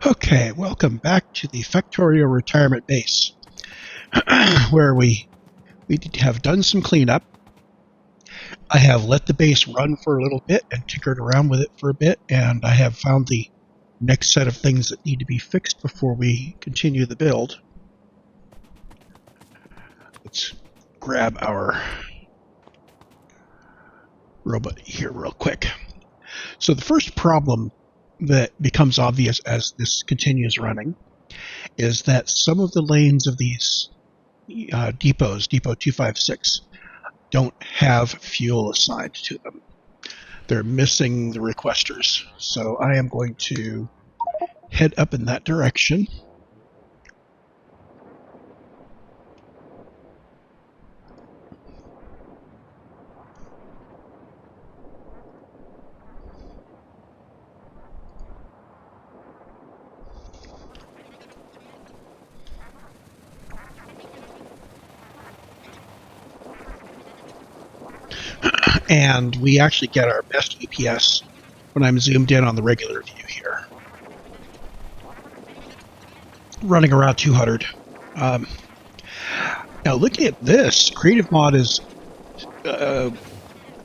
Okay, welcome back to the Factorio Retirement Base, where we have done some cleanup. I have let the base run for a little bit and tinkered around with it for a bit, and I have found the next set of things that need to be fixed before we continue the build. Let's grab our robot here real quick. So the first problem that becomes obvious as this continues running is that some of the lanes of these depots, Depot 256, don't have fuel assigned to them. They're missing the requesters. So I am going to head up in that direction. And we actually get our best EPS when I'm zoomed in on the regular view here. Running around 200. Now looking at this, Creative Mod is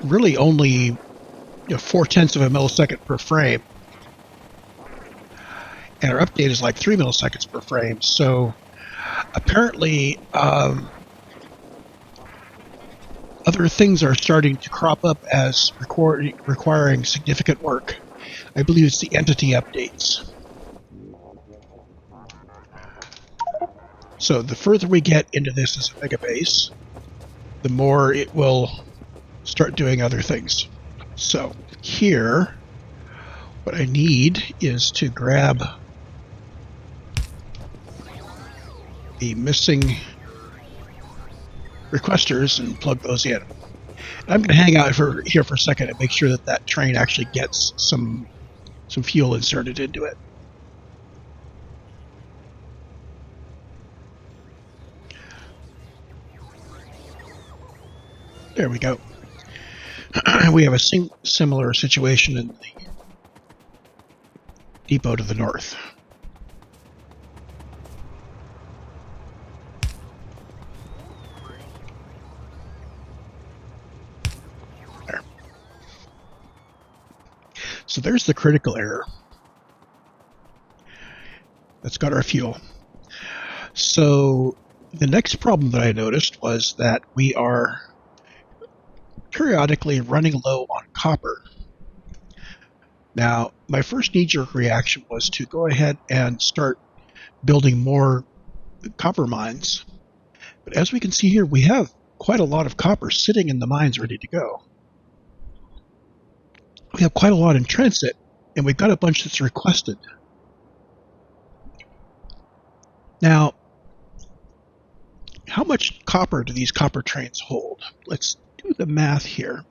really only 0.4 of a millisecond per frame. And our update is like 3 milliseconds per frame. So apparently other things are starting to crop up as requiring significant work. I believe it's the entity updates. So the further we get into this as a megabase, the more it will start doing other things. So here, what I need is to grab the missing requesters and plug those in. And I'm going to hang out here for a second and make sure that that train actually gets some fuel inserted into it. There we go. We have a similar situation in the depot to the north. There. So there's the critical error. That's got our fuel. So the next problem that I noticed was that we are periodically running low on copper. Now, my first knee-jerk reaction was to go ahead and start building more copper mines. But as we can see here, we have quite a lot of copper sitting in the mines ready to go. We have quite a lot in transit, and we've got a bunch that's requested. Now, how much copper do these copper trains hold? Let's do the math here.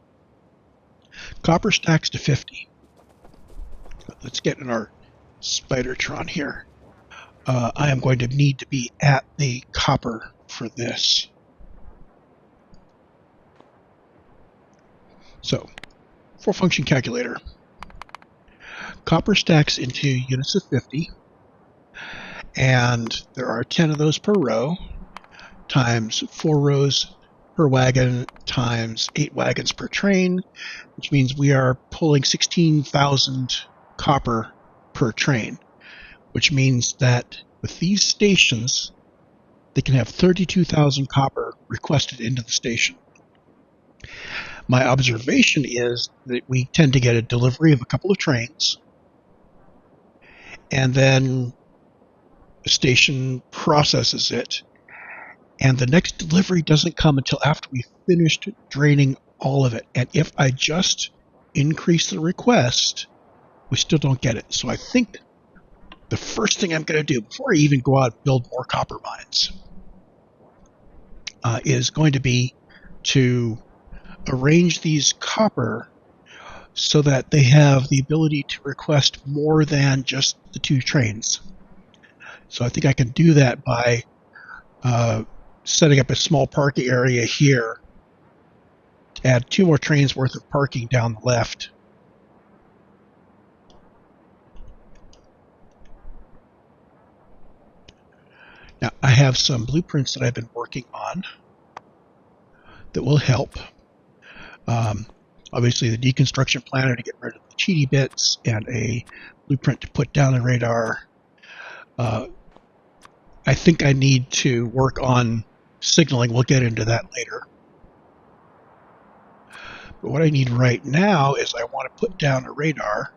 Copper stacks to 50. Let's get in our Spidertron here. I am going to need to be at the copper for this. So, for function calculator, copper stacks into units of 50, and there are 10 of those per row, times 4 rows per wagon, times 8 wagons per train, which means we are pulling 16,000 copper per train, which means that with these stations, they can have 32,000 copper requested into the station. My observation is that we tend to get a delivery of a couple of trains, and then the station processes it, and the next delivery doesn't come until after we've finished draining all of it. And if I just increase the request, we still don't get it. So I think the first thing I'm going to do before I even go out and build more copper mines is going to be to arrange these copper so that they have the ability to request more than just the 2 trains. So I think I can do that by setting up a small parking area here to add 2 more trains worth of parking down the left. Now, I have some blueprints that I've been working on that will help. Obviously, the deconstruction planner to get rid of the cheaty bits and a blueprint to put down the radar. I think I need to work on signaling. We'll get into that later. But what I need right now is I want to put down a radar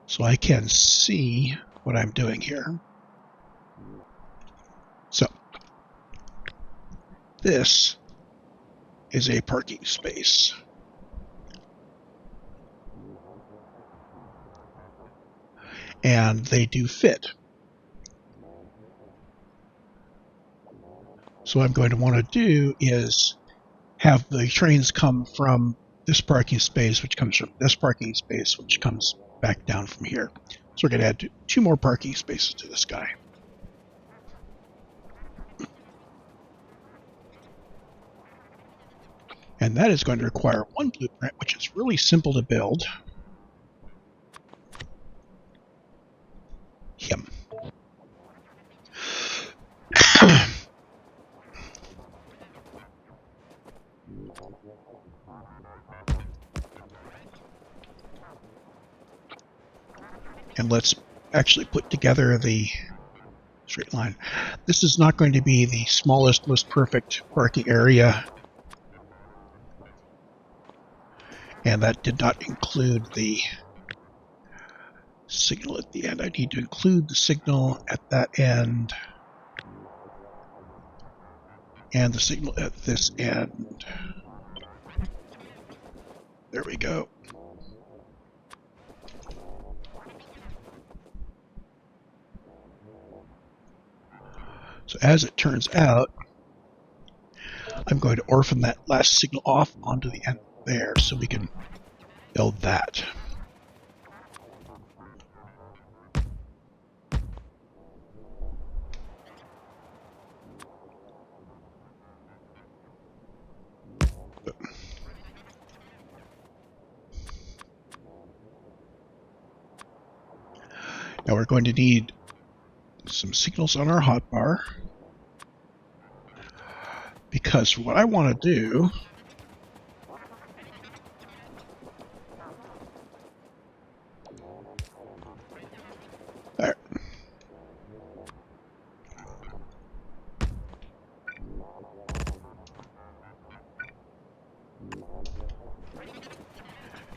so I can see what I'm doing here. So this is a parking space. And they do fit. So what I'm going to want to do is have the trains come from this parking space, which comes from this parking space, which comes back down from here. So we're going to add 2 more parking spaces to this guy. And that is going to require 1 blueprint, which is really simple to build. Him. And let's actually put together the straight line. This is not going to be the smallest, most perfect parking area. And that did not include the signal at the end. I need to include the signal at that end and the signal at this end. There we go. So as it turns out, I'm going to orphan that last signal off onto the end there so we can build that. Now we're going to need some signals on our hotbar, because what I want to do there.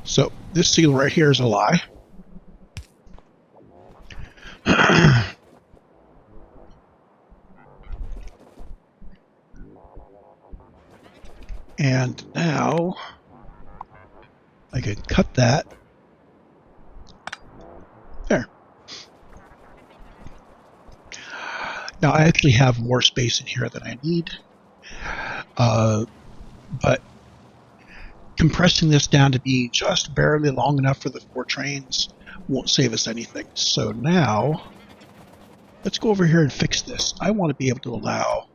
So this signal right here is a lie. And now I can cut that. There. Now I actually have more space in here than I need. But compressing this down to be just barely long enough for the 4 trains won't save us anything. So now let's go over here and fix this. I want to be able to allow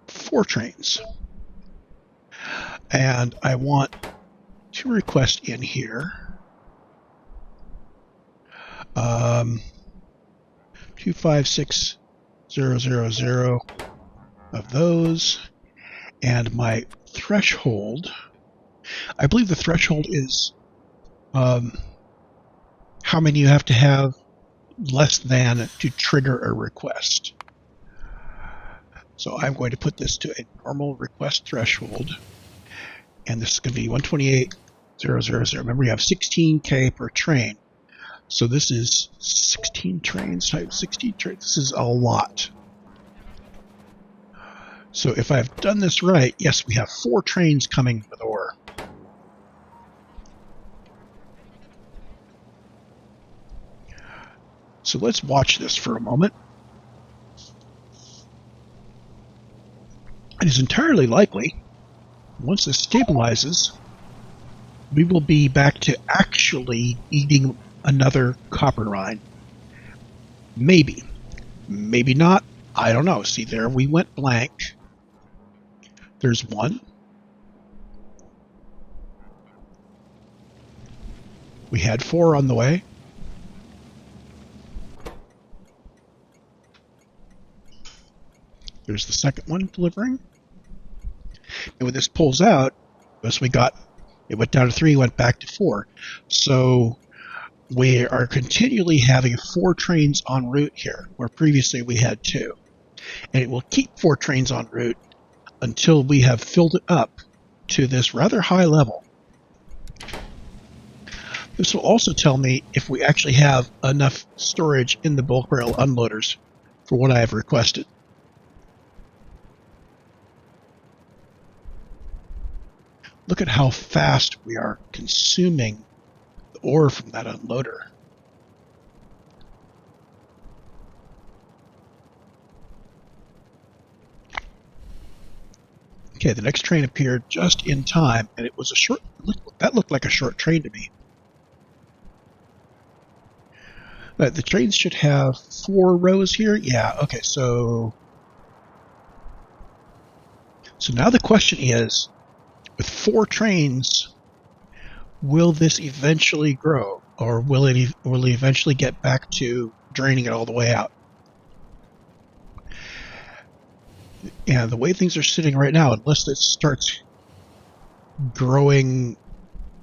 4 trains. And I want 2 requests in here. 256000 of those. And my threshold, I believe the threshold is how many you have to have less than to trigger a request. So I'm going to put this to a normal request threshold. And this is going to be 128,000. Remember, you have 16K per train. So this is 16 trains times 16 trains. This is a lot. So if I've done this right, yes, we have 4 trains coming with ore. So let's watch this for a moment. It is entirely likely, once this stabilizes, we will be back to actually eating another copper mine. Maybe. Maybe not. I don't know. See, there we went blank. There's 1. We had 4 on the way. There's the second one delivering. And when this pulls out, as we got, it went down to 3, went back to 4. So we are continually having 4 trains en route here, where previously we had 2. And it will keep 4 trains en route until we have filled it up to this rather high level. This will also tell me if we actually have enough storage in the bulk rail unloaders for what I have requested. Look at how fast we are consuming the ore from that unloader. Okay, the next train appeared just in time, and it was a short, that looked like a short train to me. But the trains should have 4 rows here. Yeah, okay, so now the question is, with 4 trains, will this eventually grow, or will it eventually get back to draining it all the way out? And the way things are sitting right now, unless it starts growing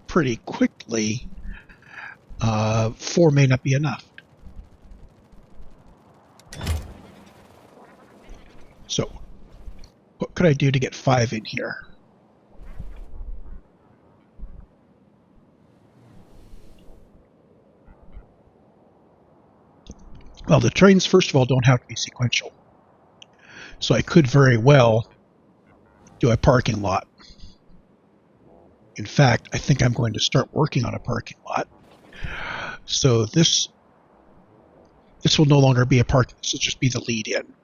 pretty quickly, 4 may not be enough. So what could I do to get 5 in here? Well, the trains, first of all, don't have to be sequential. So I could very well do a parking lot. In fact, I think I'm going to start working on a parking lot. So this will no longer be a parking, this will just be the lead in.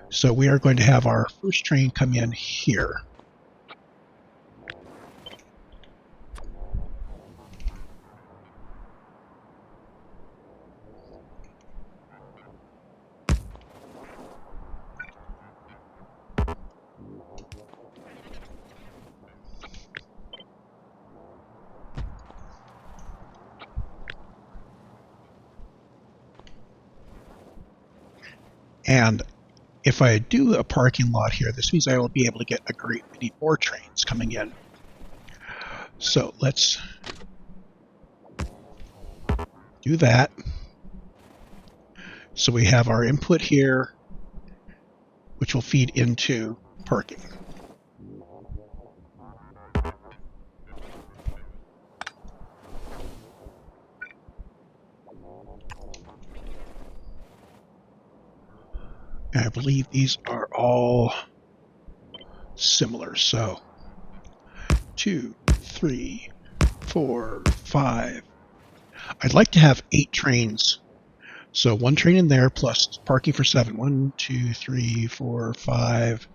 So we are going to have our first train come in here. And if I do a parking lot here, this means I will be able to get a great many more trains coming in. So let's do that. So we have our input here, which will feed into parking. And I believe these are all similar. So 2, 3, 4, 5. I'd like to have 8 trains. So 1 train in there plus parking for 7. 1, 2, 3, 4, 5,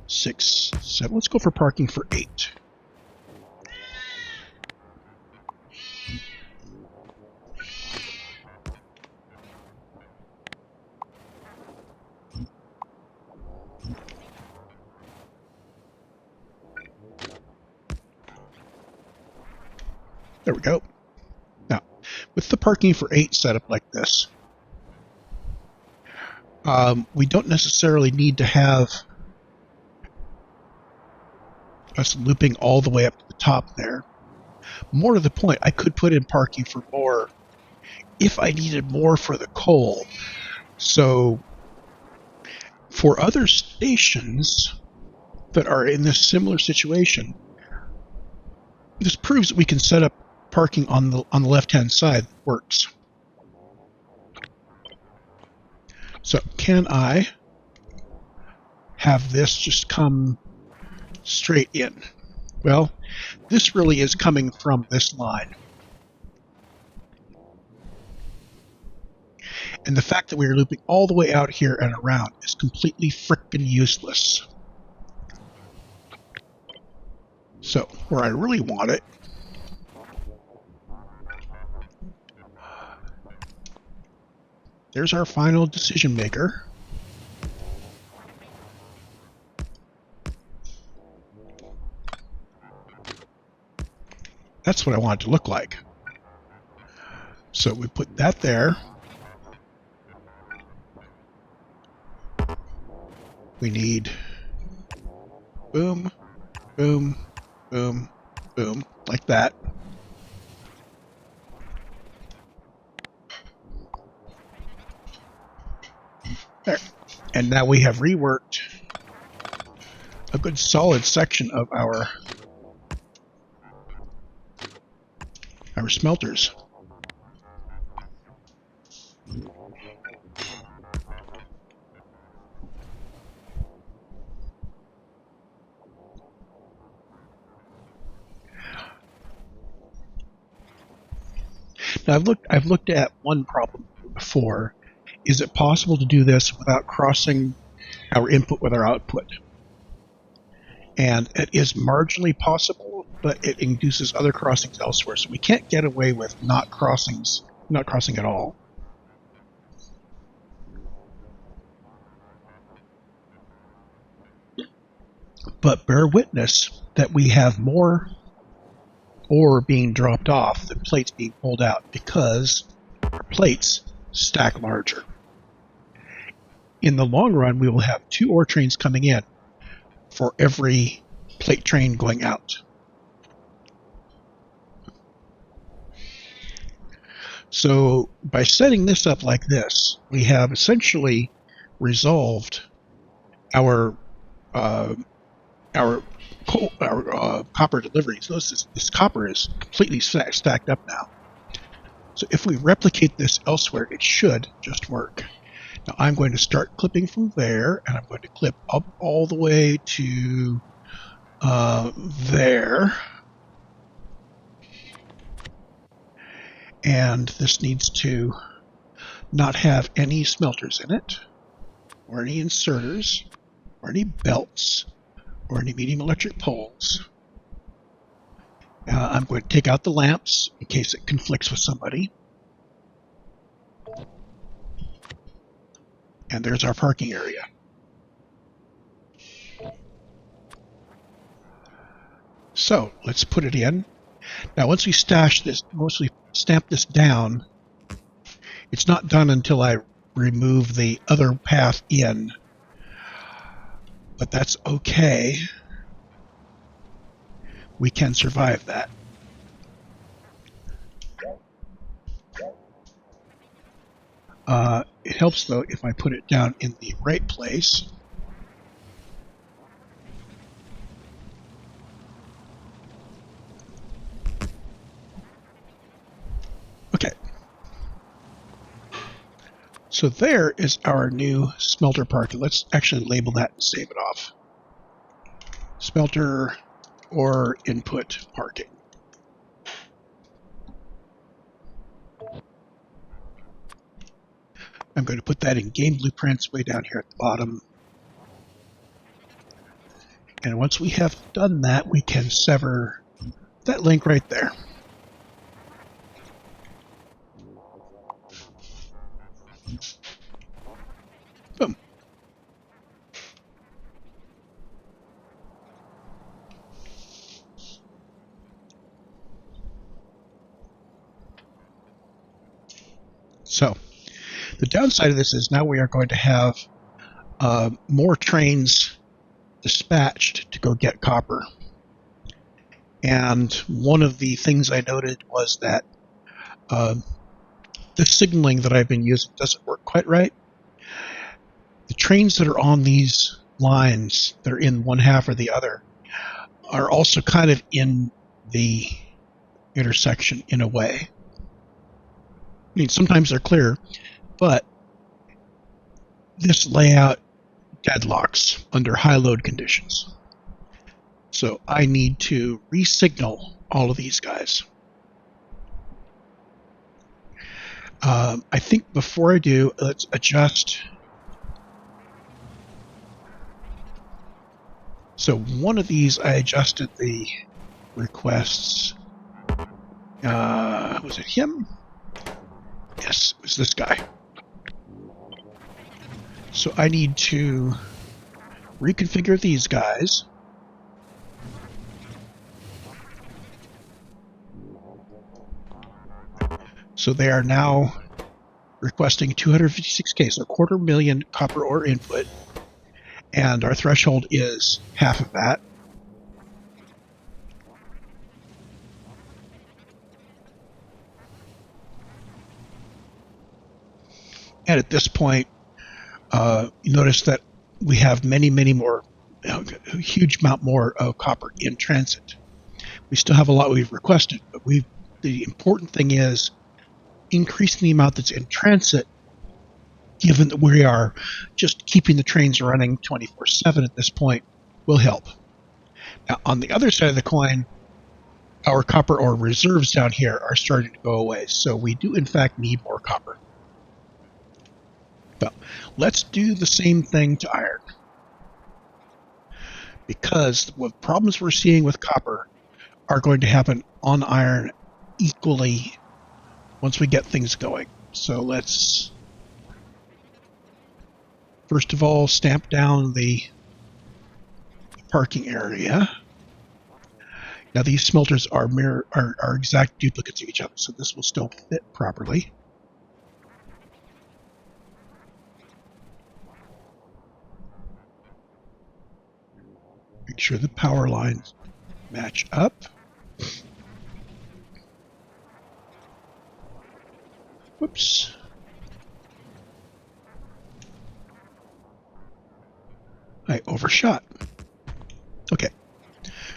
6, 7. Let's go for parking for 8. There we go. Now, with the parking for 8 set up like this, we don't necessarily need to have us looping all the way up to the top there. More to the point, I could put in parking for more if I needed more for the coal. So for other stations that are in this similar situation, this proves that we can set up parking on the left-hand side that works. So can I have this just come straight in? Well, this really is coming from this line. And the fact that we are looping all the way out here and around is completely frickin' useless. So where I really want it there's our final decision maker. That's what I want it to look like. So we put that there. We need boom, boom, boom, boom, like that. There. And now we have reworked a good solid section of our smelters. Now I've looked at one problem before. Is it possible to do this without crossing our input with our output? And it is marginally possible, but it induces other crossings elsewhere. So we can't get away with not crossing at all. But bear witness that we have more ore being dropped off than plates being pulled out because our plates stack larger. In the long run, we will have 2 ore trains coming in for every plate train going out. So by setting this up like this, we have essentially resolved our copper deliveries. This copper is completely stacked up now. So if we replicate this elsewhere, it should just work. Now I'm going to start clipping from there, and I'm going to clip up all the way to there. And this needs to not have any smelters in it, or any inserters, or any belts, or any medium electric poles. I'm going to take out the lamps in case it conflicts with somebody. And there's our parking area. So let's put it in. Now once we stamp this down, it's not done until I remove the other path in. But that's okay. We can survive that. It helps, though, if I put it down in the right place. Okay. So there is our new smelter parking. Let's actually label that and save it off. Smelter or input parking. I'm going to put that in game blueprints way down here at the bottom. And once we have done that, we can sever that link right there. Boom. So the downside of this is now we are going to have more trains dispatched to go get copper. And one of the things I noted was that the signaling that I've been using doesn't work quite right. The trains that are on these lines that are in one half or the other are also kind of in the intersection in a way. I mean, sometimes they're clear, but this layout deadlocks under high load conditions. So I need to re-signal all of these guys. I think before I do, let's adjust. So one of these, I adjusted the requests. Was it him? Yes, it was this guy. So I need to reconfigure these guys. So they are now requesting 256K, so 250,000 copper ore input, and our threshold is half of that. And at this point, you notice that we have many more, a huge amount more of copper in transit. We still have a lot we've requested, but the important thing is increasing the amount that's in transit, given that we are just keeping the trains running 24/7 at this point, will help. Now, on the other side of the coin, our copper ore reserves down here are starting to go away, so we do in fact need more copper. But let's do the same thing to iron, because the problems we're seeing with copper are going to happen on iron equally once we get things going. So let's first of all stamp down the parking area. Now these smelters are exact duplicates of each other, so this will still fit properly. Make sure the power lines match up. Whoops. I overshot. Okay.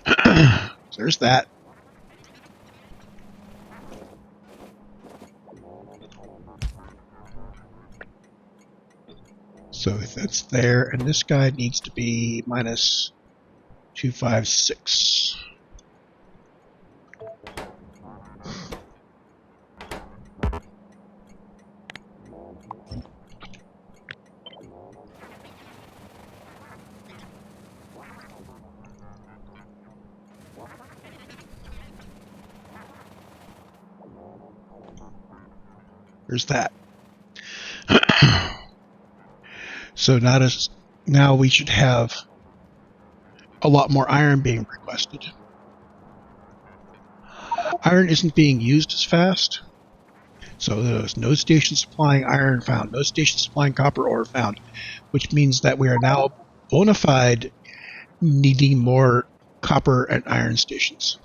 So there's that. So that's there, and this guy needs to be minus 256. There's that. So now we should have a lot more iron being requested. Iron isn't being used as fast, so there's no station supplying iron found, no station supplying copper ore found, which means that we are now bona fide needing more copper and iron stations.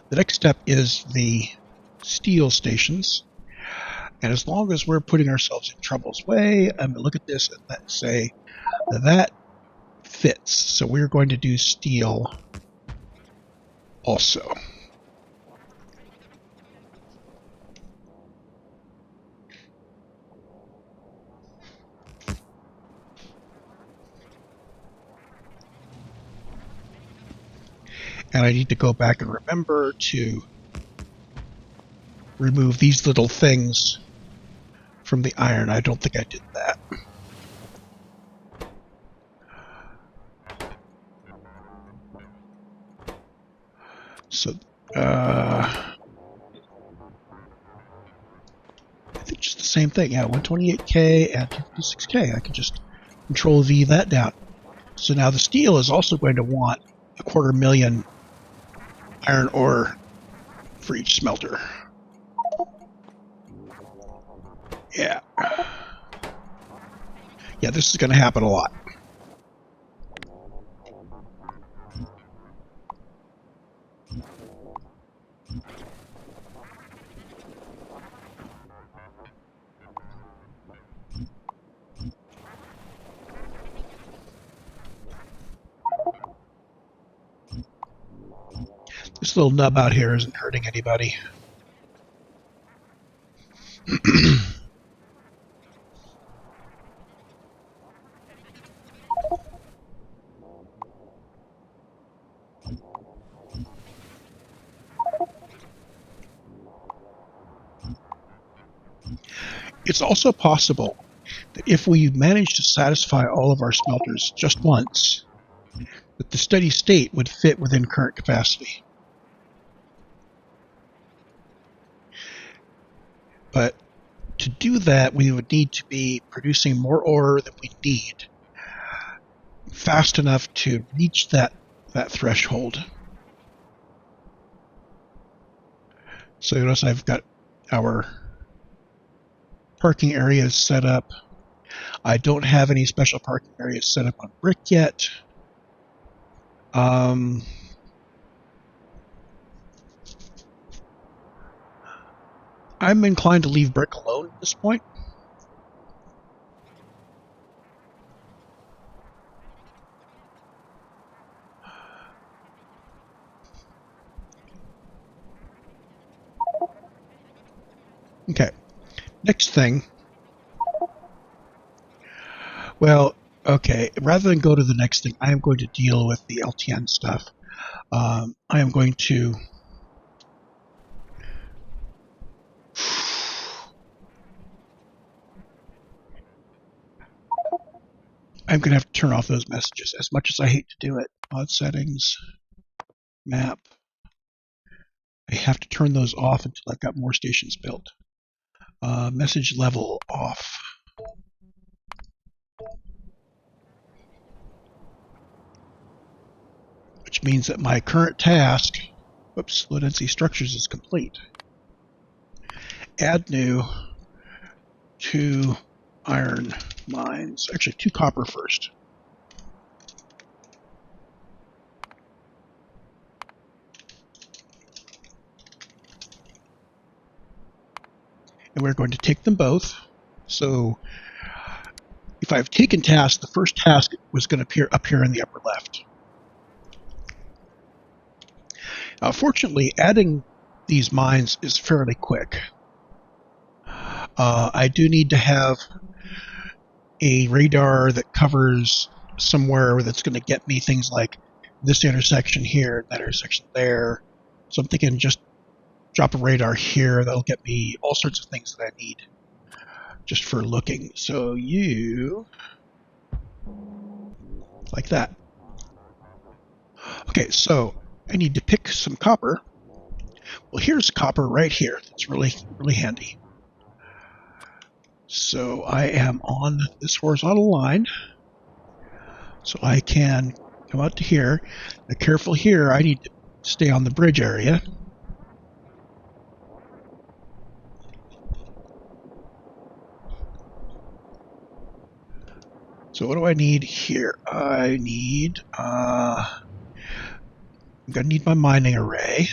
The next step is the steel stations, and as long as we're putting ourselves in trouble's way, I'm going to look at this and say that fits. So we're going to do steel also. And I need to go back and remember to remove these little things from the iron. I don't think I did that. So, I think just the same thing. Yeah, 128K and 256K. I can just Control V that down. So now the steel is also going to want 250,000 iron ore for each smelter. Yeah. Yeah, this is going to happen a lot. This little nub out here isn't hurting anybody. It's also possible that if we manage to satisfy all of our smelters just once, that the steady state would fit within current capacity. But to do that, we would need to be producing more ore than we need fast enough to reach that threshold. So notice I've got our parking areas set up. I don't have any special parking areas set up on brick yet. I'm inclined to leave brick alone at this point. Okay, next thing. Well, okay, rather than go to the next thing, I am going to deal with the LTN stuff. I am going to... I'm going to have to turn off those messages, as much as I hate to do it. Mod settings, map. I have to turn those off until I've got more stations built. Message level off. Which means that my current task, whoops, low density structures is complete. Add new 2 iron mines. Actually, 2 copper first. And we're going to take them both. So if I've taken tasks, the first task was going to appear up here in the upper left. Fortunately, adding these mines is fairly quick. I do need to have a radar that covers somewhere that's going to get me things like this intersection here, that intersection there. So I'm thinking just drop a radar here. That'll get me all sorts of things that I need just for looking. So you... like that. Okay, so I need to pick some copper. Well, here's copper right here. That's really, really handy. So I am on this horizontal line. So I can come out to here. Now, careful here, I need to stay on the bridge area. So what do I need here? I need, I'm going to need my mining array.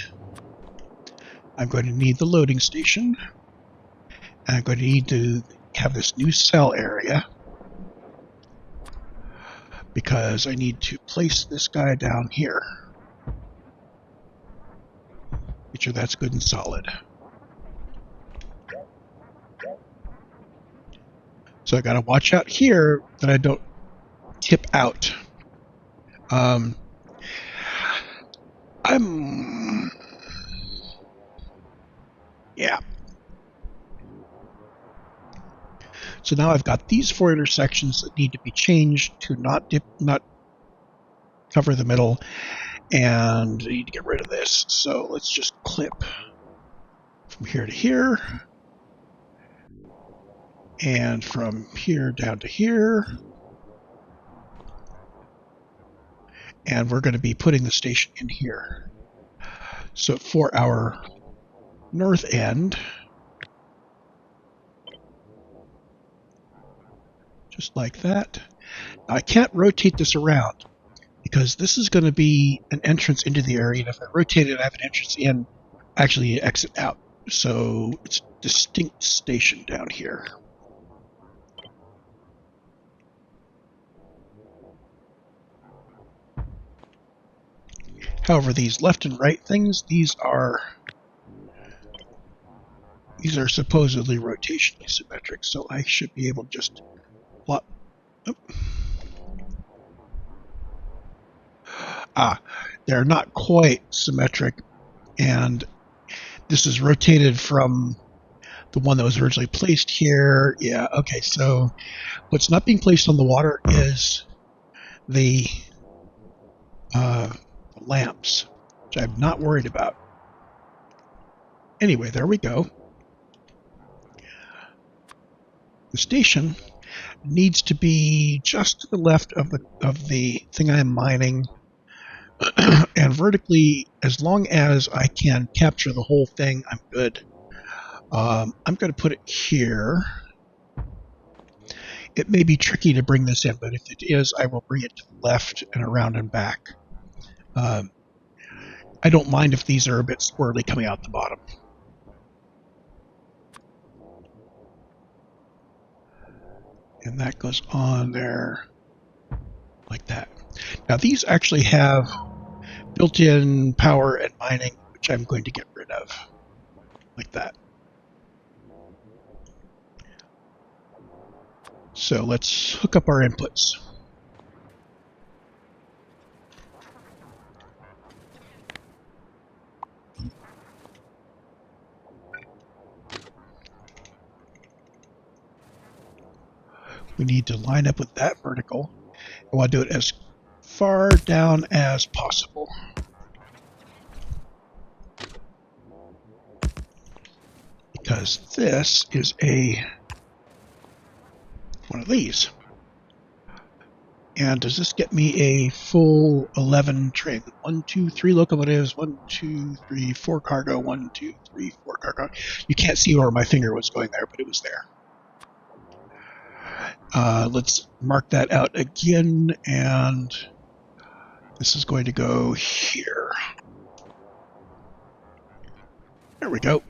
I'm going to need the loading station. And I'm going to need to have this new cell area, because I need to place this guy down here. Make sure that's good and solid. So I got to watch out here that I don't tip out. Yeah. So now I've got these 4 intersections that need to be changed to not cover the middle, and I need to get rid of this. So let's just clip from here to here, and from here down to here. And we're going to be putting the station in here. So for our north end, just like that. Now, I can't rotate this around because this is going to be an entrance into the area, and if I rotate it, I have an entrance in, actually an exit out. So it's a distinct station down here. However, these left and right things, these are supposedly rotationally symmetric, so I should be able to just plot. They're not quite symmetric, and this is rotated from the one that was originally placed here. Yeah, okay, so what's not being placed on the water is the lamps, which I'm not worried about. Anyway, there we go. The station needs to be just to the left of the thing I'm mining, and vertically, as long as I can capture the whole thing, I'm good. I'm going to put it here. It may be tricky to bring this in, but if it is, I will bring it to the left and around and back. I don't mind if these are a bit squirrely coming out the bottom. And that goes on there like that. Now these actually have built-in power and mining, which I'm going to get rid of, like that. So let's hook up our inputs. We need to line up with that vertical. I want to do it as far down as possible. Because this is one of these. And does this get me a full 11 train? 1, 2, 3 locomotives, 1, 2, 3, 4 cargo, 1, 2, 3, 4 cargo. You can't see where my finger was going there, but it was there. Let's mark that out again, and this is going to go here. There we go.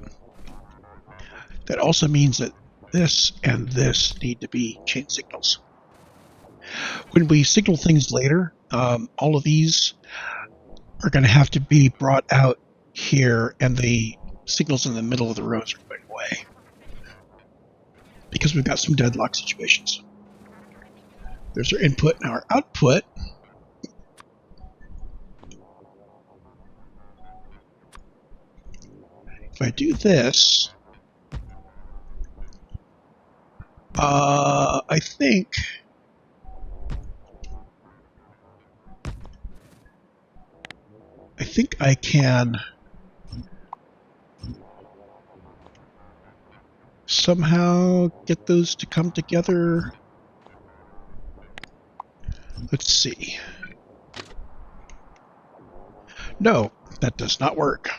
That also means that this and this need to be chain signals. When we signal things later, all of these are going to have to be brought out here, and the signals in the middle of the rows are going away because we've got some deadlock situations. There's our input and our output. If I do this, I think I can somehow get those to come together. Let's see. No, that does not work.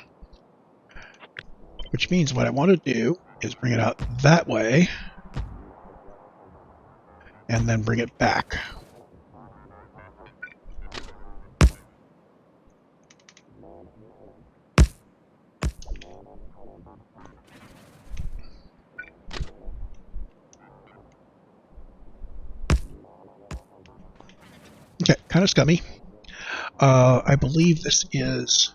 Which means what I want to do is bring it out that way and then bring it back. Okay, kind of scummy. I believe this is...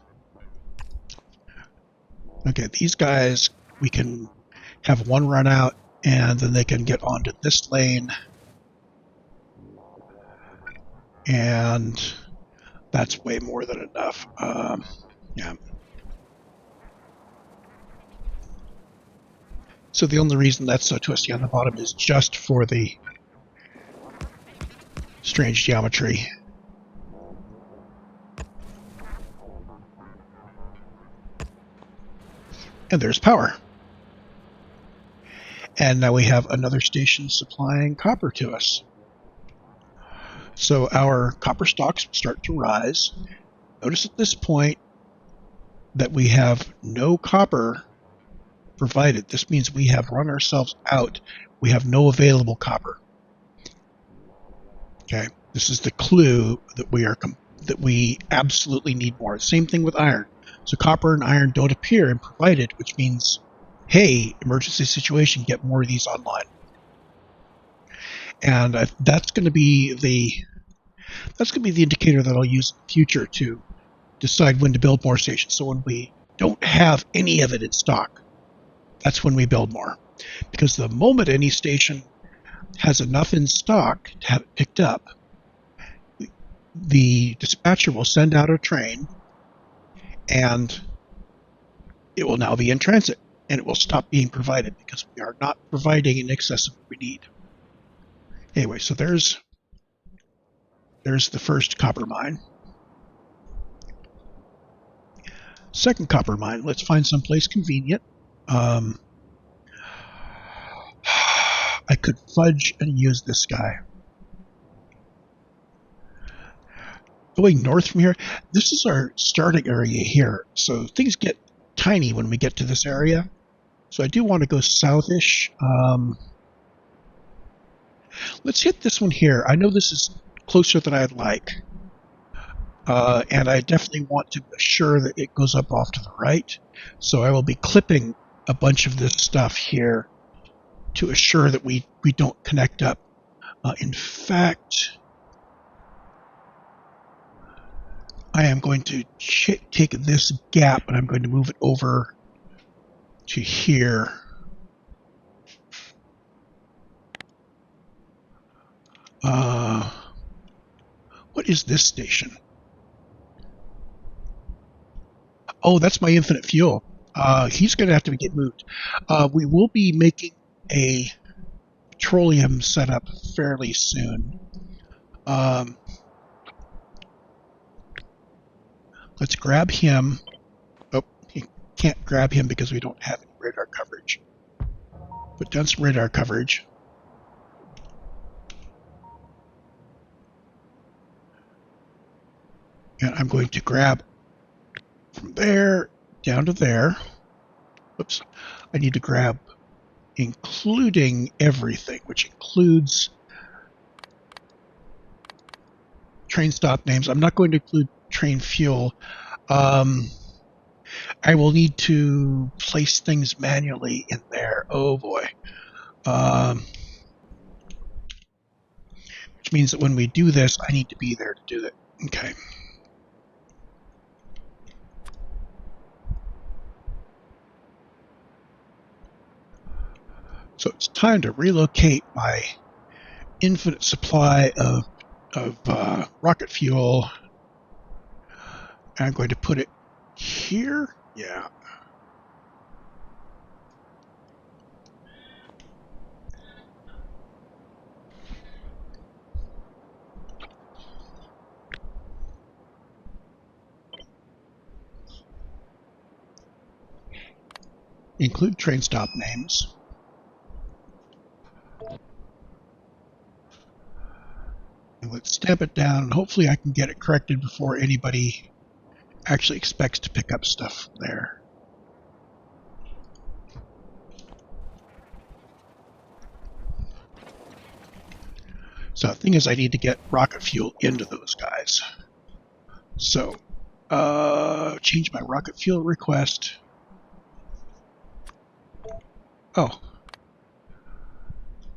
Okay, these guys, we can have one run out, and then they can get onto this lane. And that's way more than enough. Yeah. So the only reason that's so twisty on the bottom is just for the strange geometry. And there's power. And now we have another station supplying copper to us. So our copper stocks start to rise. Notice at this point that we have no copper provided. This means we have run ourselves out. We have no available copper. Okay, this is the clue that we absolutely need more. Same thing with iron. So copper and iron don't appear and provided, which means, hey, emergency situation, get more of these online. And that's going to be the indicator that I'll use in the future to decide when to build more stations. So when we don't have any of it in stock, that's when we build more. Because the moment any station has enough in stock to have it picked up, the dispatcher will send out a train, and it will now be in transit, and it will stop being provided because we are not providing in excess of what we need. Anyway, so there's the first copper mine. Second copper mine. Let's find someplace convenient. I could fudge and use this guy. Going north from here, this is our starting area here. So things get tiny when we get to this area. So I do want to go southish. Let's hit this one here. I know this is closer than I'd like. And I definitely want to assure that it goes up off to the right. So I will be clipping a bunch of this stuff here to assure that we don't connect up. In fact, I am going to take this gap and I'm going to move it over to here. What is this station? Oh, that's my infinite fuel. He's going to have to get moved. We will be making a petroleum setup fairly soon. Let's grab him. Oh, you can't grab him because we don't have any radar coverage. Put down some radar coverage. And I'm going to grab from there down to there. Oops. I need to grab including everything, which includes train stop names. I'm not going to include train fuel. I will need to place things manually in there. Oh boy. Which means that when we do this, I need to be there to do it. Okay. So it's time to relocate my infinite supply of rocket fuel. I'm going to put it here. Yeah. Include train stop names. And let's stamp it down, and hopefully I can get it corrected before anybody actually expects to pick up stuff from there. So the thing is, I need to get rocket fuel into those guys. So, change my rocket fuel request. Oh.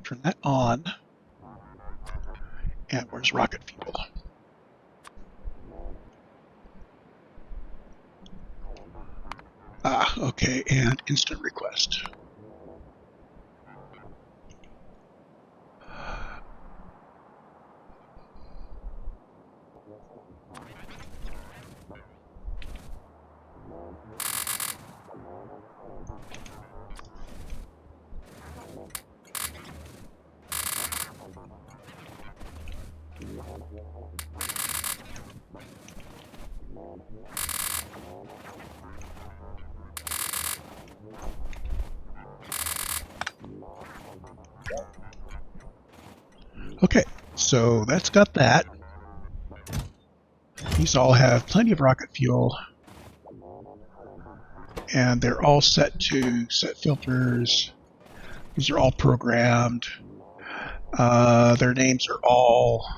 Turn that on. And where's rocket fuel? Okay, and instant request. Okay, so that's got that. These all have plenty of rocket fuel. And they're all set to set filters. These are all programmed. Their names are all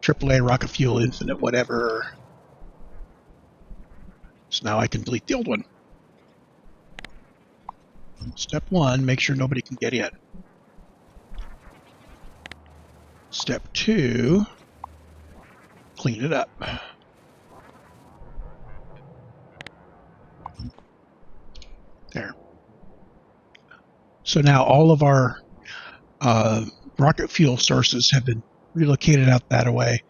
AAA, rocket fuel, infinite, whatever. So now I can delete the old one. Step 1, make sure nobody can get in. Step 2, clean it up. There. So now all of our rocket fuel sources have been relocated out that way.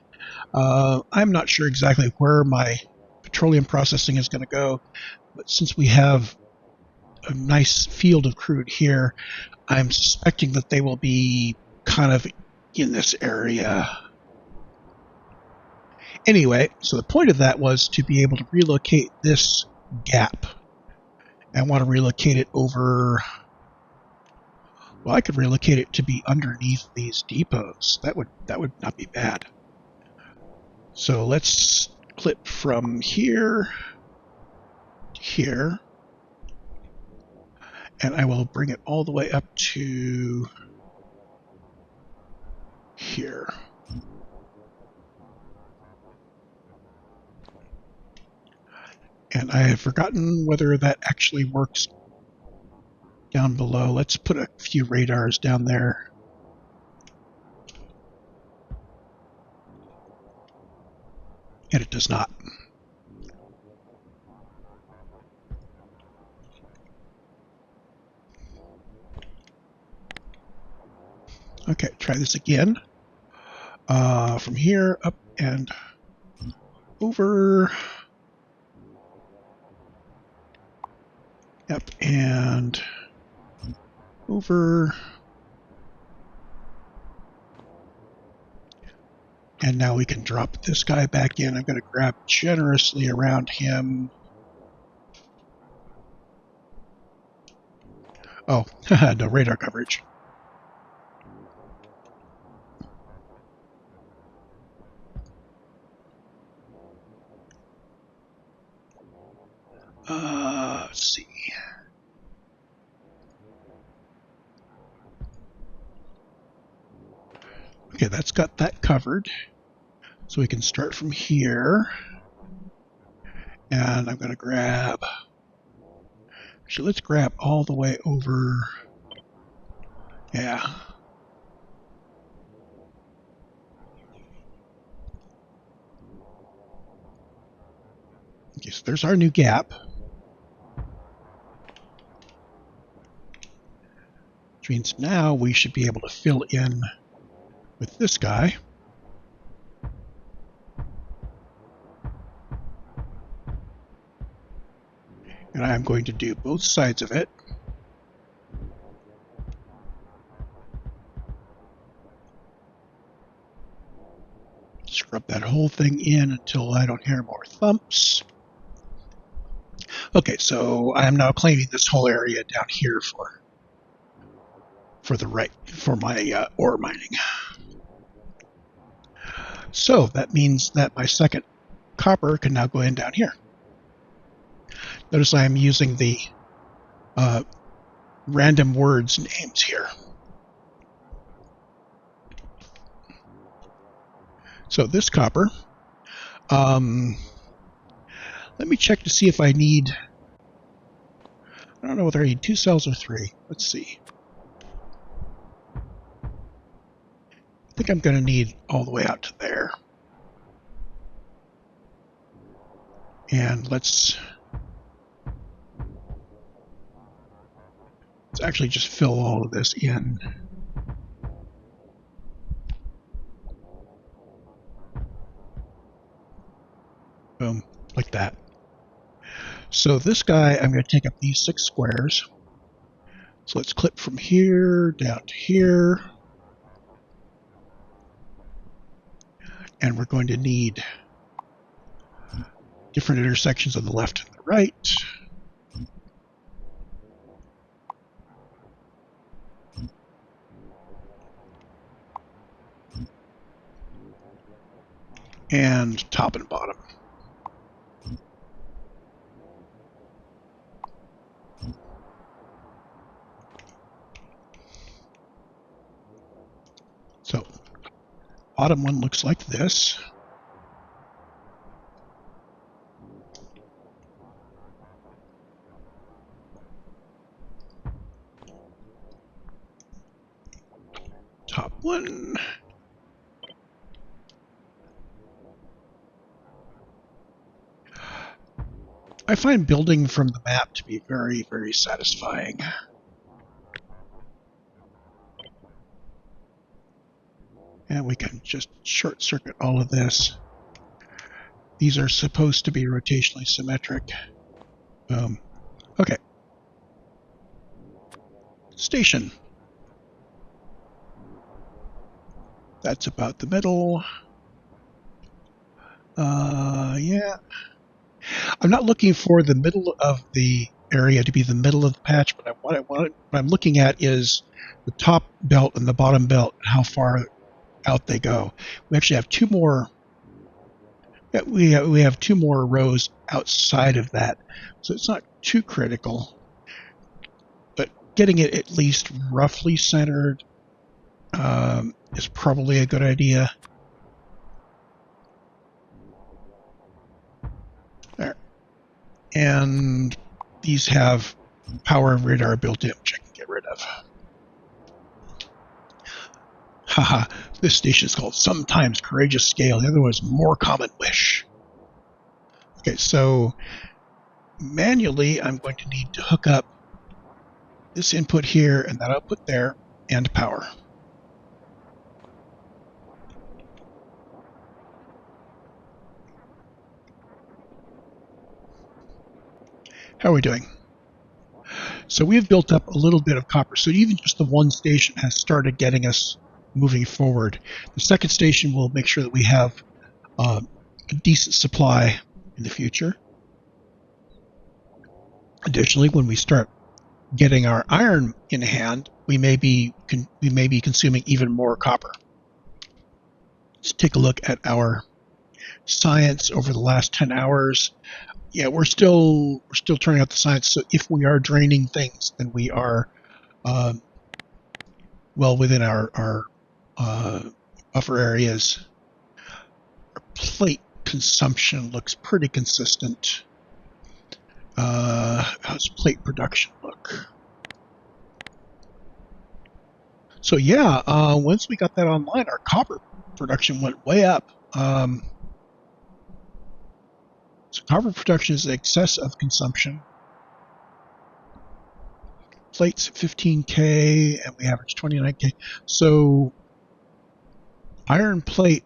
I'm not sure exactly where my petroleum processing is going to go, but since we have a nice field of crude here, I'm suspecting that they will be kind of in this area. Anyway, so the point of that was to be able to relocate this gap. I want to relocate it over. Well, I could relocate it to be underneath these depots. That would not be bad. So let's clip from here to here. And I will bring it all the way up to here. And I have forgotten whether that actually works down below. Let's put a few radars down there. And it does not. Okay, try this again. From here, up and over. Up and over. And now we can drop this guy back in. I'm going to grab generously around him. Oh, no radar coverage. Let's see. Okay, that's got that covered. So we can start from here. And I'm going to grab... Actually, let's grab all the way over... Yeah. Okay, so there's our new gap. Which means now we should be able to fill in with this guy. And I'm going to do both sides of it. Scrub that whole thing in until I don't hear more thumps. Okay, so I am now claiming this whole area down here for my ore mining. So that means that my second copper can now go in down here. Notice I am using the random words names here. So this copper, let me check to see if I need, I don't know whether I need 2 cells or 3. Let's see. I think I'm going to need all the way out to there. And let's actually just fill all of this in. Boom, like that. So this guy, I'm going to take up these 6 squares. So let's clip from here down to here. And we're going to need different intersections on the left and the right. And top and bottom. So, bottom one looks like this. Top one. I find building from the map to be very, very satisfying. And we can just short circuit all of this. These are supposed to be rotationally symmetric. Okay. Station. That's about the middle. Yeah. I'm not looking for the middle of the area to be the middle of the patch, but what I'm looking at is the top belt and the bottom belt, and how far out they go. We actually have 2 more. We have 2 more rows outside of that, so it's not too critical. But getting it at least roughly centered is probably a good idea. There. And these have power and radar built in, which I can get rid of. Haha, this station is called Sometimes Courageous Scale. The other one is More Common Wish. Okay, so manually I'm going to need to hook up this input here and that output there and power. How are we doing? So we've built up a little bit of copper. So even just the one station has started getting us moving forward. The second station will make sure that we have a decent supply in the future. Additionally, when we start getting our iron in hand, we may be consuming even more copper. Let's take a look at our science over the last 10 hours. Yeah, we're still turning out the science. So if we are draining things, then we are well within our buffer areas. Our plate consumption looks pretty consistent. How's plate production look? So yeah, once we got that online, our copper production went way up. So copper production is in excess of consumption. Plates 15K, and we average 29K. So iron plate,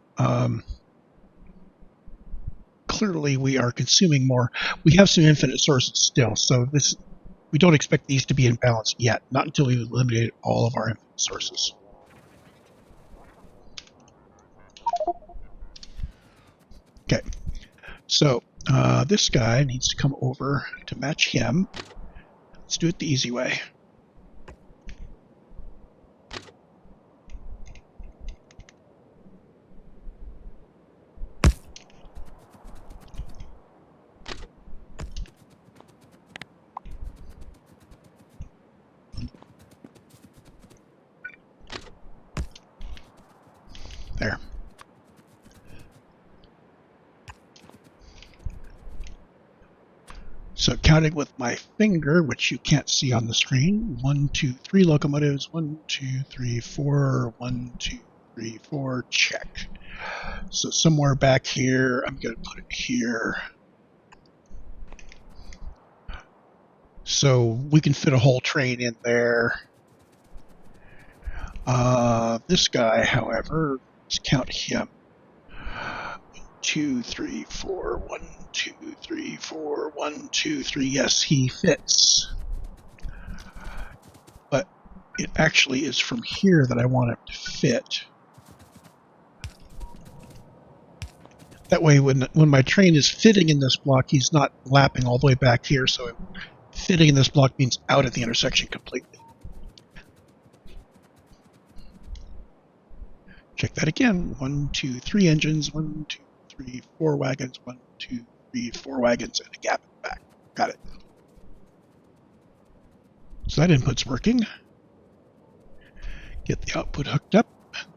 clearly we are consuming more. We have some infinite sources still, so we don't expect these to be in balance yet, not until we've eliminated all of our infinite sources. Okay, so this guy needs to come over to match him. Let's do it the easy way. There. So counting with my finger, which you can't see on the screen, 1, 2, 3 locomotives, 1, 2, 3, 4, 1, 2, 3, 4, check. So somewhere back here, I'm going to put it here. So we can fit a whole train in there. This guy, however, let's count him. 2, 3, 4, 1, 2, 3, 4, 1, 2, 3. Yes, he fits. But it actually is from here that I want him to fit. That way, when my train is fitting in this block, he's not lapping all the way back here. So fitting in this block means out at the intersection completely. Check that again. 1, 2, 3 engines. 1, 2, 3, 4 wagons. 1, 2, 3, 4 wagons, and a gap in the back. Got it. So that input's working. Get the output hooked up.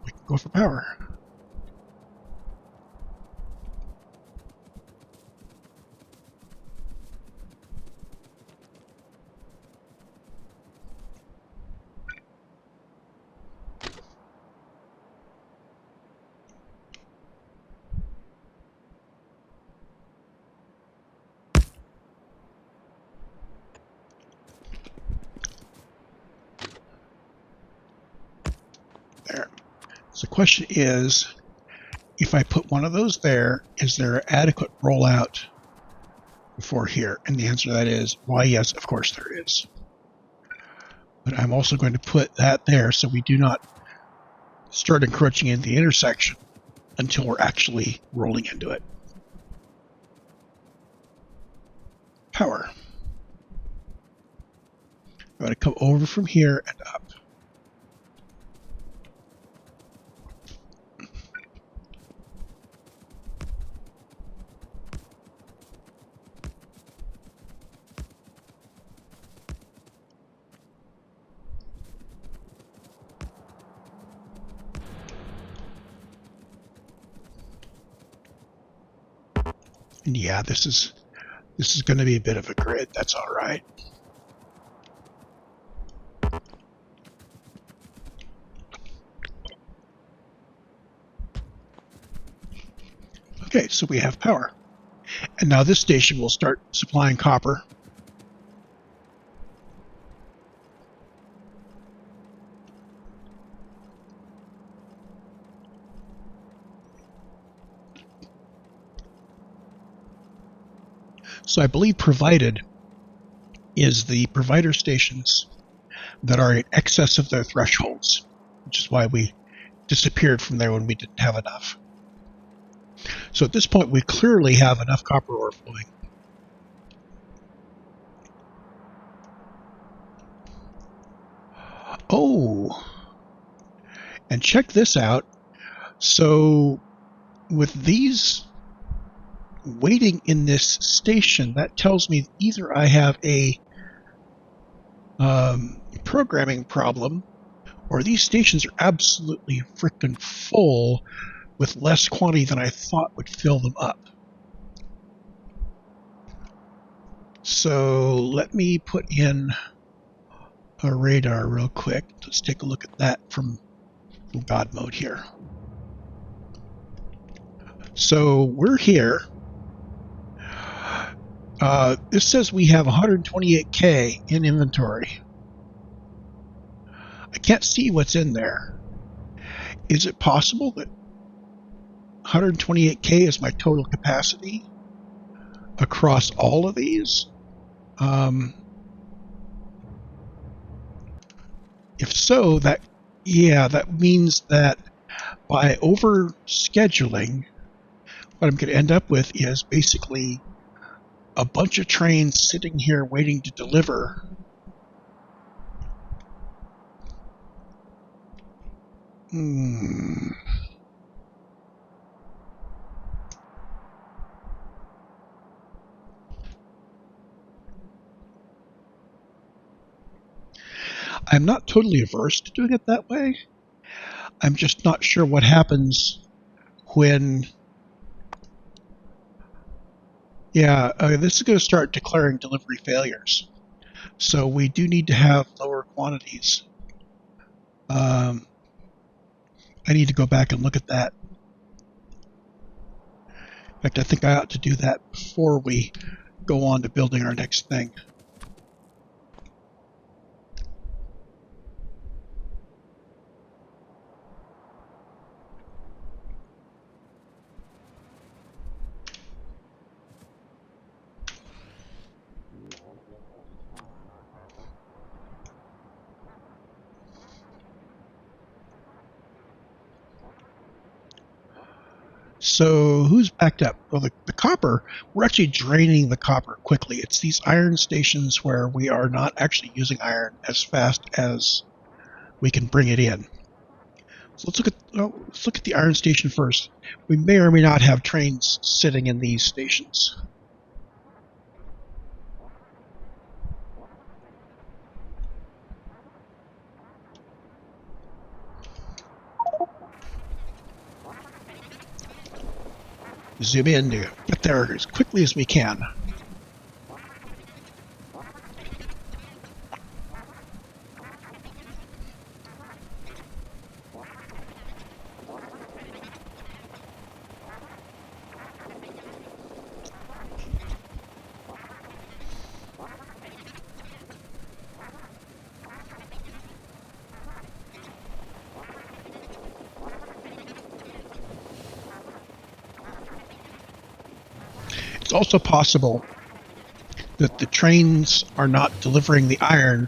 We can go for power. There. So the question is, if I put one of those there, is there adequate rollout before here? And the answer to that is, why, yes, of course there is. But I'm also going to put that there so we do not start encroaching into the intersection until we're actually rolling into it. Power. I'm going to come over from here and up. And yeah, this is going to be a bit of a grid. That's all right. Okay, so we have power. And now this station will start supplying copper. So I believe provided is the provider stations that are in excess of their thresholds, which is why we disappeared from there when we didn't have enough. So at this point, we clearly have enough copper ore flowing. Oh, and check this out. So with these waiting in this station, that tells me either I have a programming problem, or these stations are absolutely freaking full with less quantity than I thought would fill them up. So let me put in a radar real quick. Let's take a look at that from God mode here. So we're here. This says we have 128K in inventory. I can't see what's in there. Is it possible that 128K is my total capacity across all of these? If so, that means that by over scheduling, what I'm going to end up with is basically a bunch of trains sitting here waiting to deliver. I'm not totally averse to doing it that way. I'm just not sure what happens when... Yeah, this is going to start declaring delivery failures. So we do need to have lower quantities. I need to go back and look at that. In fact, I think I ought to do that before we go on to building our next thing. So who's backed up? Well, the copper, we're actually draining the copper quickly. It's these iron stations where we are not actually using iron as fast as we can bring it in. So let's look at the iron station first. We may or may not have trains sitting in these stations. Zoom in to get there as quickly as we can. It's also possible that the trains are not delivering the iron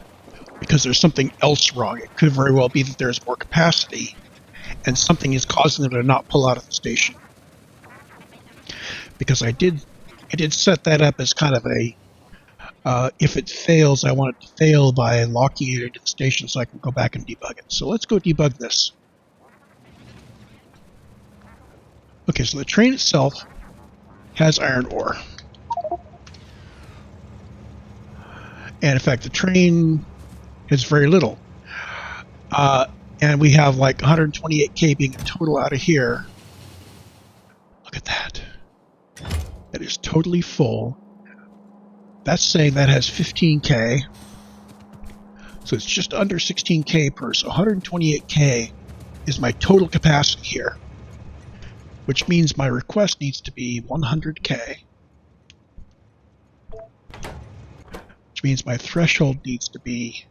because there's something else wrong. It could very well be that there's more capacity and something is causing them to not pull out of the station. Because I did set that up as kind of a if it fails, I want it to fail by locking it into the station so I can go back and debug it. So let's go debug this. Okay, so the train itself has iron ore. And in fact, the train has very little. And we have like 128K being a total out of here. Look at that. that is totally full. That's saying that has 15K. So it's just under 16K per. So 128K is my total capacity here, which means my request needs to be 100K, which means my threshold needs to be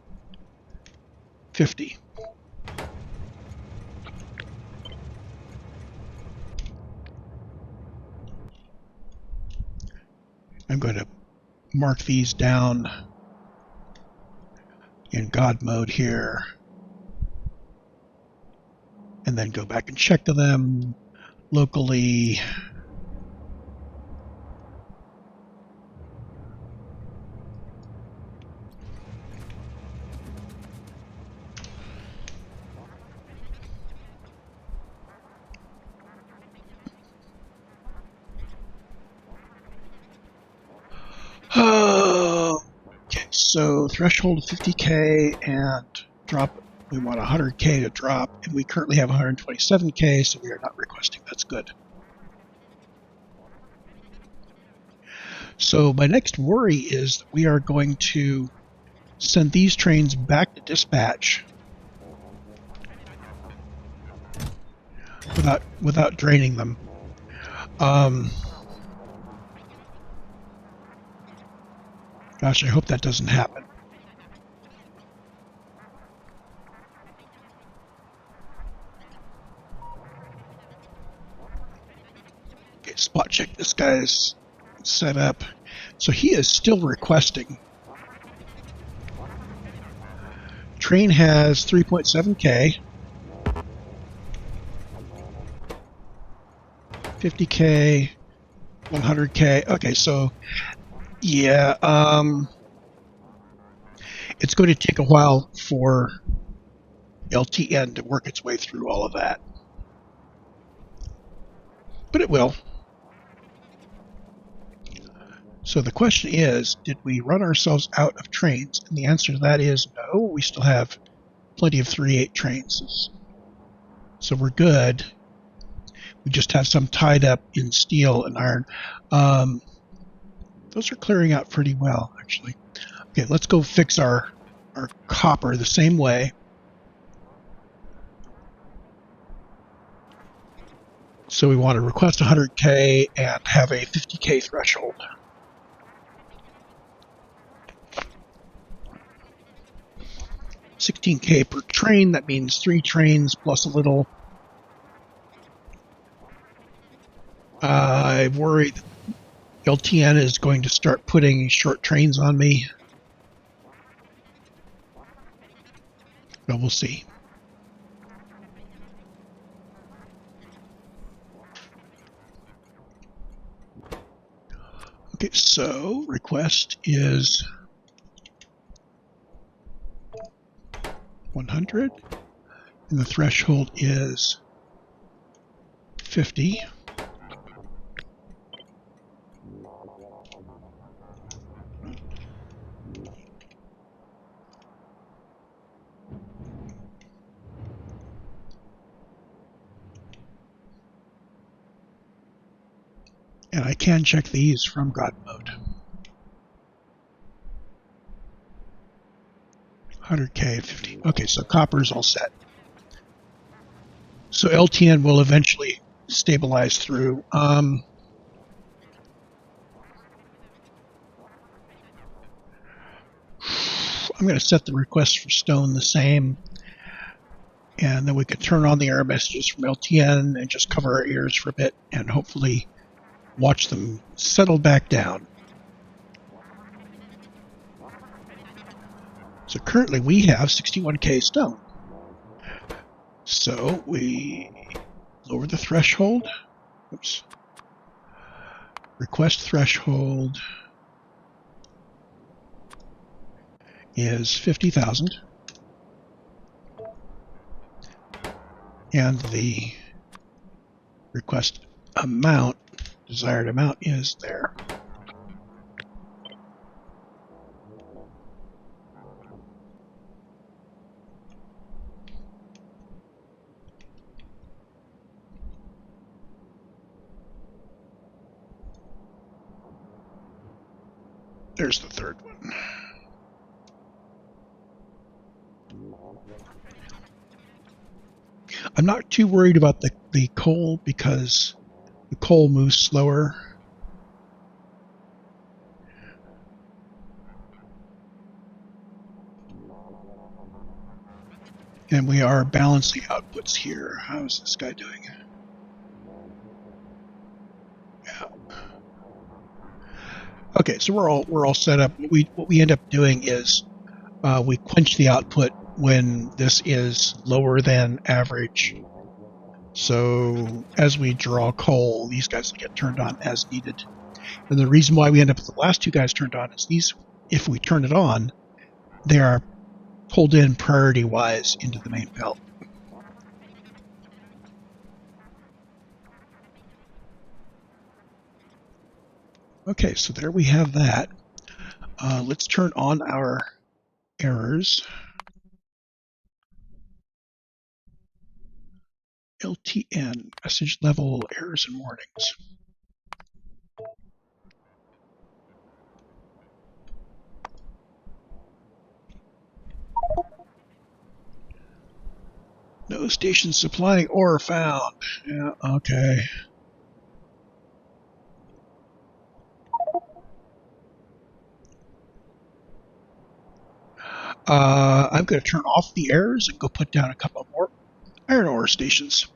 50. I'm going to mark these down in God mode here, and then go back and check them locally. Okay, so threshold of 50K and drop. We want 100K to drop, and we currently have 127K, so we are not requesting. That's good. So my next worry is that we are going to send these trains back to dispatch without draining them. Gosh, I hope that doesn't happen. Okay, spot check. This guy's set up. So he is still requesting. Train has 3.7K. 50K. 100K. Okay, so yeah, it's going to take a while for LTN to work its way through all of that. But it will. So the question is, did we run ourselves out of trains? And the answer to that is no, we still have plenty of 3/8 trains. So we're good. We just have some tied up in steel and iron. Those are clearing out pretty well, actually. Okay, let's go fix our copper the same way. So we want to request 100K and have a 50K threshold. $16K per train, that means 3 trains plus a little. I worry that LTN is going to start putting short trains on me. But we'll see. Okay, so request is 100, and the threshold is 50. And I can check these from God mode. 100K, 50. Okay, so copper's all set. So LTN will eventually stabilize through. I'm going to set the request for stone the same, and then we can turn on the error messages from LTN and just cover our ears for a bit and hopefully watch them settle back down. So currently we have 61K stone. So we lower the threshold. Oops. Request threshold is 50,000. And the request amount, desired amount, is there. There's the third one. I'm not too worried about the coal because the coal moves slower. And we are balancing outputs here. How's this guy doing? Yeah. Okay, so we're all set up. What we end up doing is we quench the output when this is lower than average. So as we draw coal, these guys will get turned on as needed. And the reason why we end up with the last two guys turned on is these, if we turn it on, they are pulled in priority-wise into the main belt. Okay, so there we have that. Let's turn on our errors. LTN, message level errors and warnings. No station supplying ore found. Yeah, okay. I'm going to turn off the errors and go put down a couple more iron ore stations.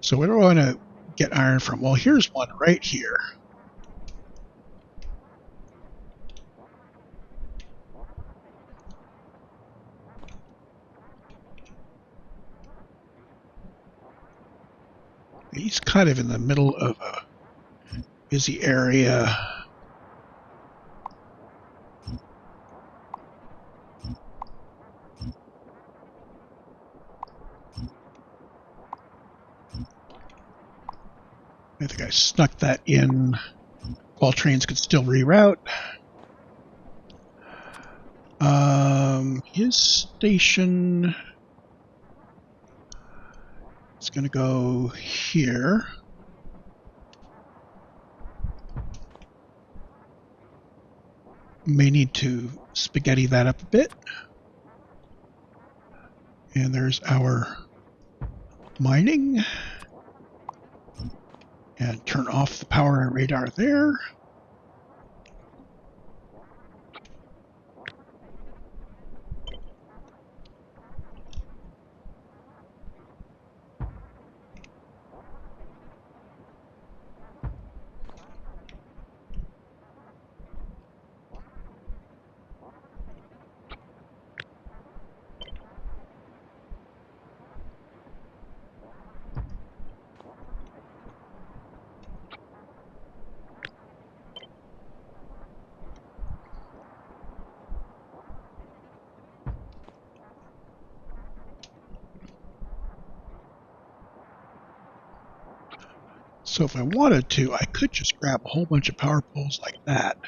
So where do I want to get iron from? Well, here's one right here. He's kind of in the middle of a busy area. I think I snuck that in while trains could still reroute. His station is going to go here. May need to spaghetti that up a bit. And there's our mining. And turn off the power and radar there. So if I wanted to, I could just grab a whole bunch of power poles like that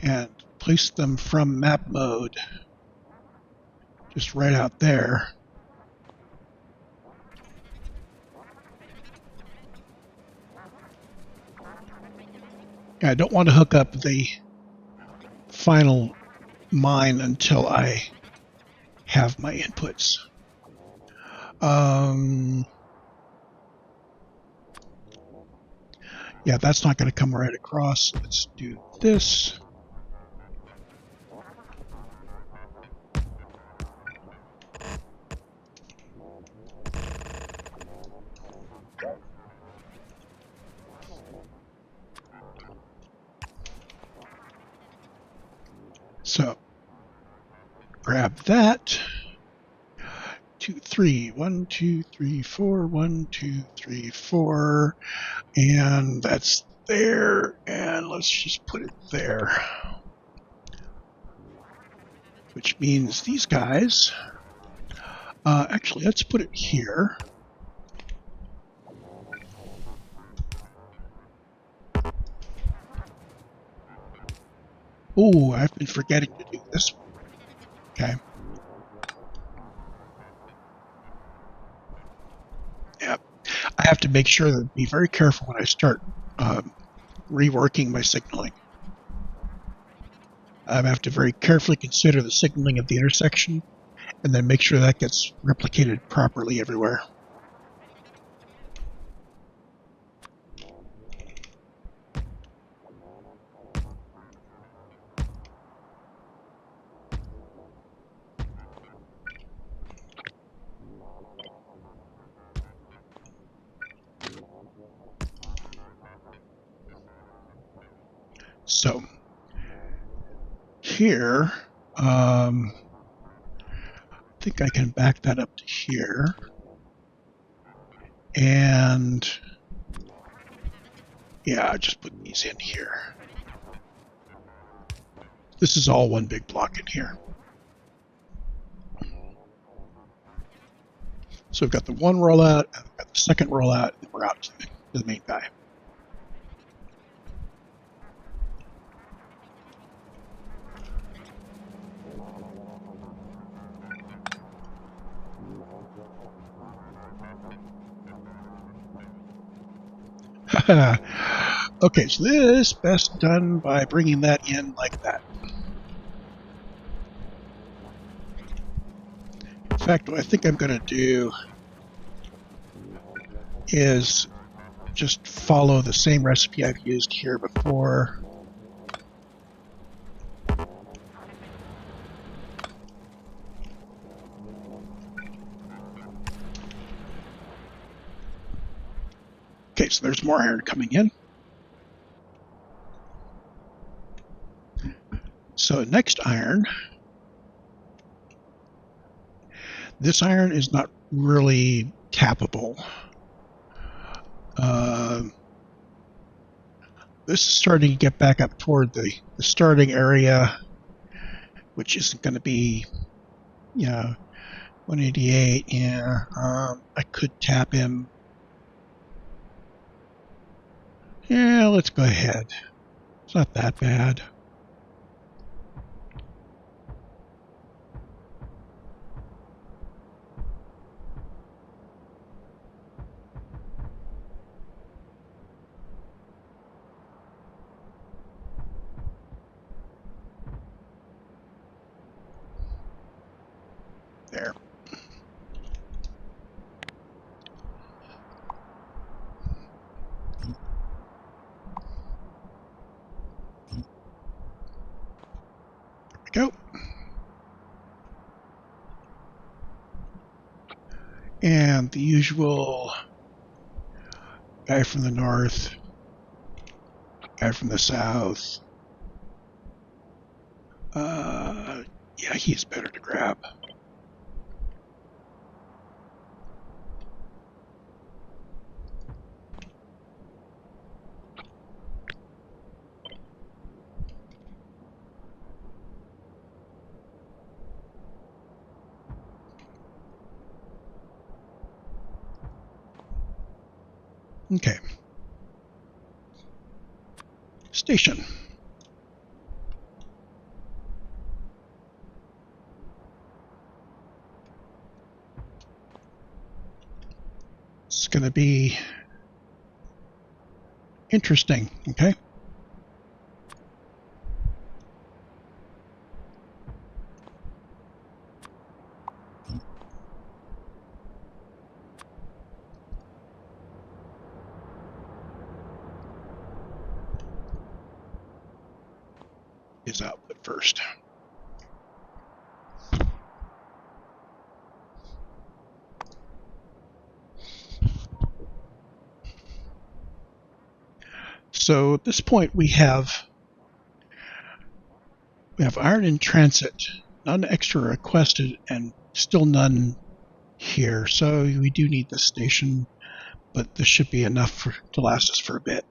and place them from map mode just right out there. I don't want to hook up the final mine until I have my inputs. Yeah, that's not going to come right across. Let's do this. So grab that. 2, 3, 1, 2, 3, 4, 1, 2, 3, 4, and that's there. And let's just put it there. which means these guys, actually, let's put it here. Oh, I've been forgetting to do this. Okay. Yeah, I have to make sure that be very careful when I start reworking my signaling. I have to very carefully consider the signaling of the intersection and then make sure that gets replicated properly everywhere. So here, I think I can back that up to here. And yeah, just put these in here. This is all one big block in here. So we've got the one rollout, and we've got the second rollout, and we're out to the main guy. Okay, so this best done by bringing that in like that. In fact, what I think I'm going to do is just follow the same recipe I've used here before. Okay, so there's more iron coming in. So next iron, this iron is not really tappable. This is starting to get back up toward the starting area, which isn't going to be, 188. Yeah, I could tap him. Yeah, let's go ahead. It's not that bad. There. There we go. And the usual guy from the north, guy from the south. Yeah, he's better to grab. Okay. Station. It's going to be interesting, okay? His output first. So at this point we have iron in transit, none extra requested, and still none here. So we do need this station, but this should be enough to last us for a bit.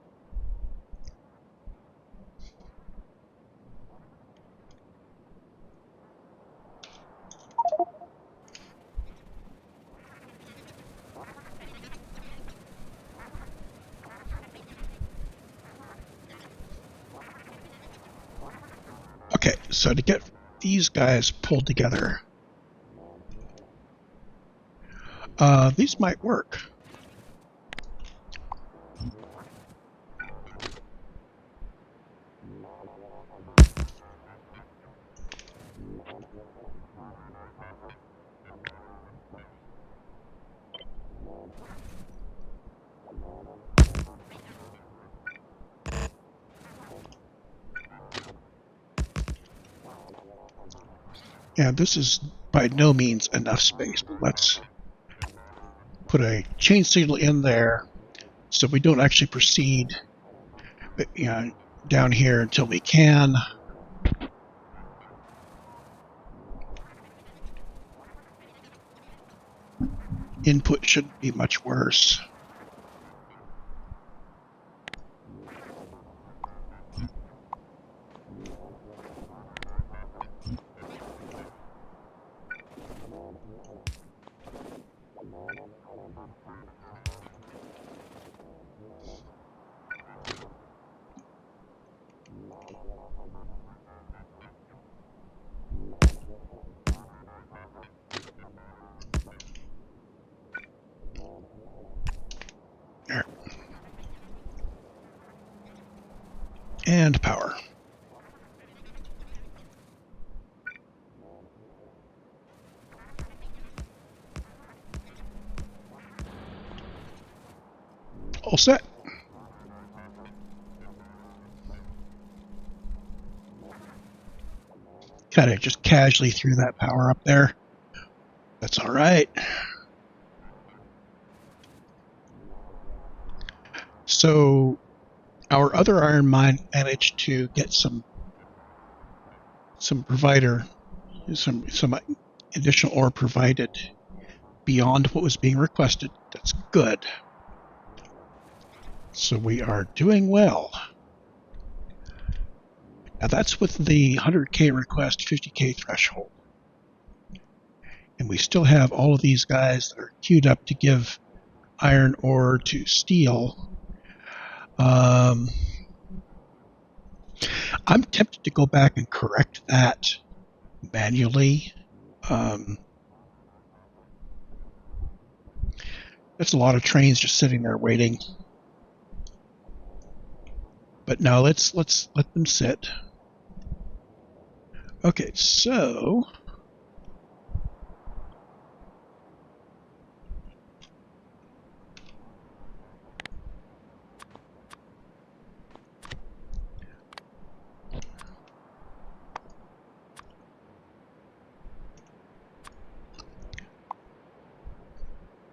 Okay, so to get these guys pulled together, these might work. And this is by no means enough space, but let's put a chain signal in there so we don't actually proceed down here until we can. Input shouldn't be much worse. There. And power. All set. Kind of just casually threw that power up there. That's all right. So our other iron mine managed to get some additional ore provided beyond what was being requested. That's good. So we are doing well. Now that's with the 100K request, 50K threshold. And we still have all of these guys that are queued up to give iron ore to steel. I'm tempted to go back and correct that manually. That's a lot of trains just sitting there waiting. But no, let's let them sit. Okay, so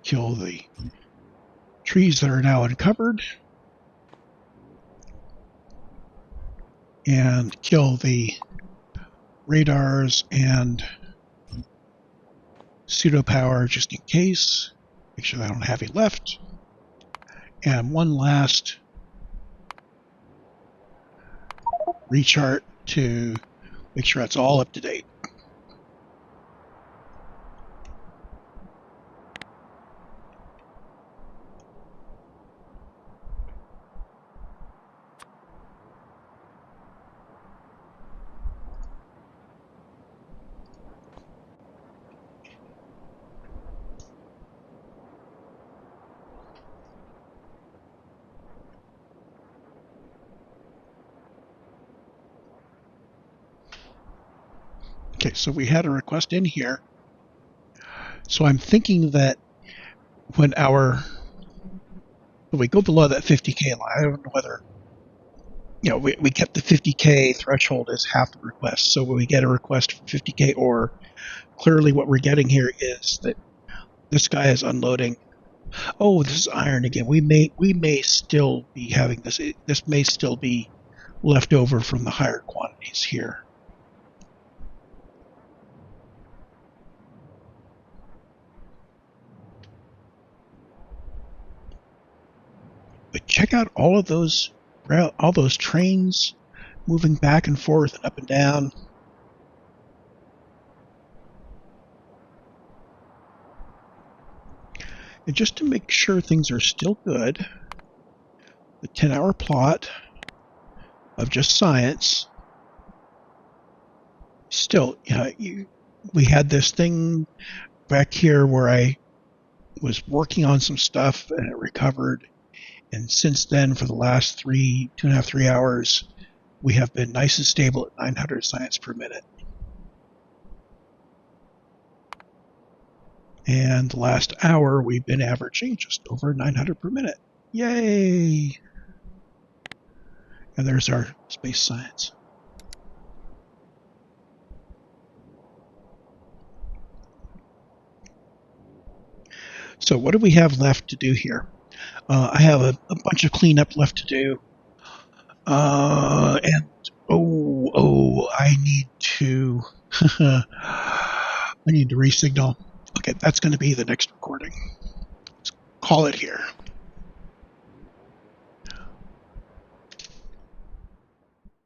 kill the trees that are now uncovered and kill the radars and pseudo power just in case. Make sure I don't have any left. And one last rechart to make sure that's all up to date. Okay, so we had a request in here. So I'm thinking that when we go below that 50K line, I don't know whether, we kept the 50K threshold as half the request. So when we get a request for 50K ore, clearly what we're getting here is that this guy is unloading. Oh, this is iron again. We may still be having this. This may still be left over from the higher quantities here. But check out all those trains moving back and forth and up and down. And just to make sure things are still good, the 10-hour plot of just science still, we had this thing back here where I was working on some stuff and it recovered. And since then, for the last 2.5, 3 hours, we have been nice and stable at 900 science per minute. And the last hour, we've been averaging just over 900 per minute. Yay! And there's our space science. So what do we have left to do here? I have a bunch of cleanup left to do. And I need to I need to resignal. Okay, that's going to be the next recording. Let's call it here.